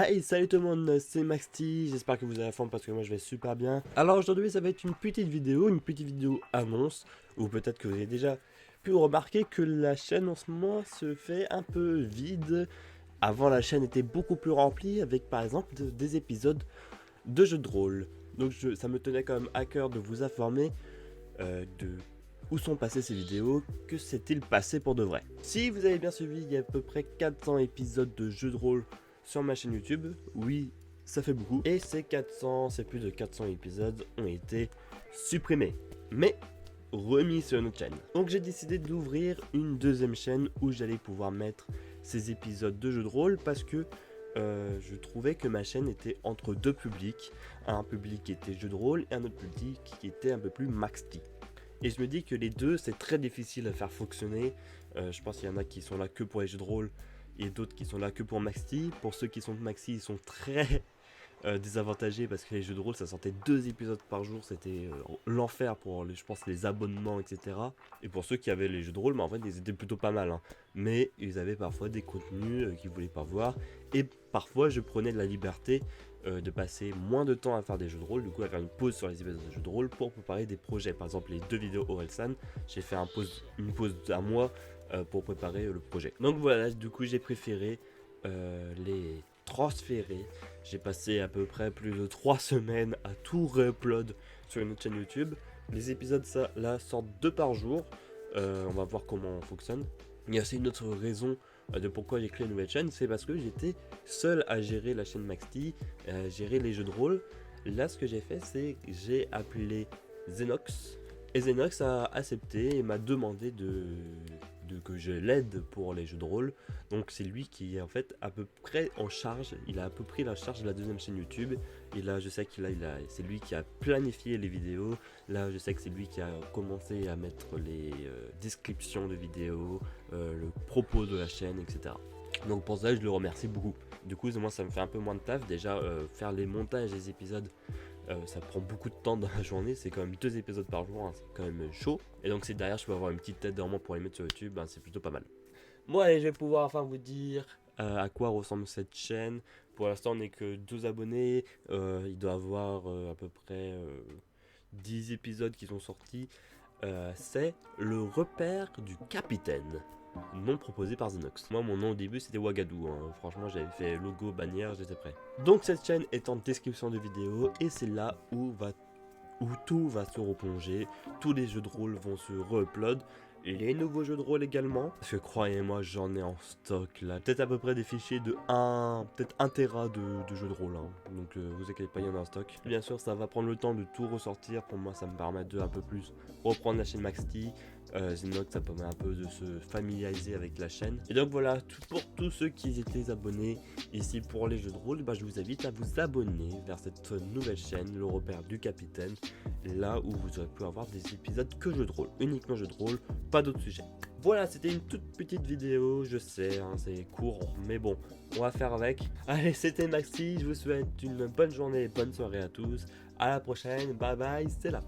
Hey, salut tout le monde, c'est Maxty, j'espère que vous avez la forme parce que moi je vais super bien. Alors aujourd'hui ça va être une petite vidéo annonce, ou peut-être que vous avez déjà pu remarquer que la chaîne en ce moment se fait un peu vide. Avant la chaîne était beaucoup plus remplie avec par exemple des épisodes de jeux de rôle. Donc ça me tenait quand même à cœur de vous informer de où sont passées ces vidéos, que s'est-il passé pour de vrai. Si vous avez bien suivi, il y a à peu près 400 épisodes de jeux de rôle sur ma chaîne YouTube. Oui, ça fait beaucoup. Et ces plus de 400 épisodes ont été supprimés, mais remis sur notre chaîne. Donc j'ai décidé d'ouvrir une deuxième chaîne où j'allais pouvoir mettre ces épisodes de jeux de rôle parce que je trouvais que ma chaîne était entre deux publics. Un public qui était jeux de rôle et un autre public qui était un peu plus maxti. Et je me dis que les deux, c'est très difficile à faire fonctionner. Je pense qu'il y en a qui sont là que pour les jeux de rôle et d'autres qui sont là que pour Maxi. Pour ceux qui sont Maxi, ils sont très désavantagés parce que les jeux de rôle, ça sortait 2 épisodes par jour. C'était l'enfer pour, je pense, les abonnements, etc. Et pour ceux qui avaient les jeux de rôle, en fait, ils étaient plutôt pas mal. Hein. Mais ils avaient parfois des contenus qu'ils voulaient pas voir. Et parfois, je prenais de la liberté de passer moins de temps à faire des jeux de rôle, du coup à faire une pause sur les épisodes de jeux de rôle pour préparer des projets. Par exemple les 2 vidéos Orelsan, j'ai fait une pause d'un mois pour préparer le projet. Donc voilà, du coup j'ai préféré les transférer. J'ai passé à peu près plus de 3 semaines à tout re-upload sur une autre chaîne YouTube. Les épisodes ça, là sortent 2 par jour. On va voir comment on fonctionne. Il y a aussi une autre raison de pourquoi j'ai créé une nouvelle chaîne, c'est parce que j'étais seul à gérer la chaîne Maxty, gérer les jeux de rôle. Là, ce que j'ai fait, c'est que j'ai appelé Zenox, et Zenox a accepté et m'a demandé que je l'aide pour les jeux de rôle. Donc c'est lui qui est en fait à peu près en charge, il a à peu près la charge de la deuxième chaîne YouTube. Et là je sais c'est lui qui a planifié les vidéos. Là je sais que c'est lui qui a commencé à mettre les descriptions de vidéos, le propos de la chaîne, etc. Donc pour ça je le remercie beaucoup. Du coup moi ça me fait un peu moins de taf. Déjà faire les montages des épisodes, ça prend beaucoup de temps dans la journée, c'est quand même 2 épisodes par jour, hein, c'est quand même chaud. Et donc si derrière je peux avoir une petite tête vraiment pour les mettre sur YouTube, ben, c'est plutôt pas mal. Bon allez, je vais pouvoir enfin vous dire à quoi ressemble cette chaîne. Pour l'instant on n'est que 12 abonnés, il doit y avoir à peu près 10 épisodes qui sont sortis. C'est le repère du capitaine, nom proposé par Zenox. Moi mon nom au début c'était Wagadou, hein. Franchement j'avais fait logo, bannière, j'étais prêt. Donc cette chaîne est en description de vidéo et c'est là où tout va se replonger, tous les jeux de rôle vont se re-upload, les nouveaux jeux de rôle également, parce que croyez-moi j'en ai en stock là, peut-être à peu près des fichiers de peut-être 1 Tera de jeux de rôle, hein. Donc vous inquiétez pas, il y en a en stock. Bien sûr ça va prendre le temps de tout ressortir, pour moi ça me permet de un peu plus reprendre la chaîne Maxty. Zenox ça permet un peu de se familiariser avec la chaîne. Et donc voilà, pour tous ceux qui étaient abonnés ici pour les jeux de rôle, bah, je vous invite à vous abonner vers cette nouvelle chaîne, le repère du capitaine, là où vous aurez pu avoir des épisodes que jeux de rôle, uniquement jeux de rôle, pas d'autres sujets. Voilà, c'était une toute petite vidéo, je sais, hein, c'est court, mais bon, on va faire avec. Allez, c'était Maxi, je vous souhaite une bonne journée et bonne soirée à tous. À la prochaine, bye bye, c'est là.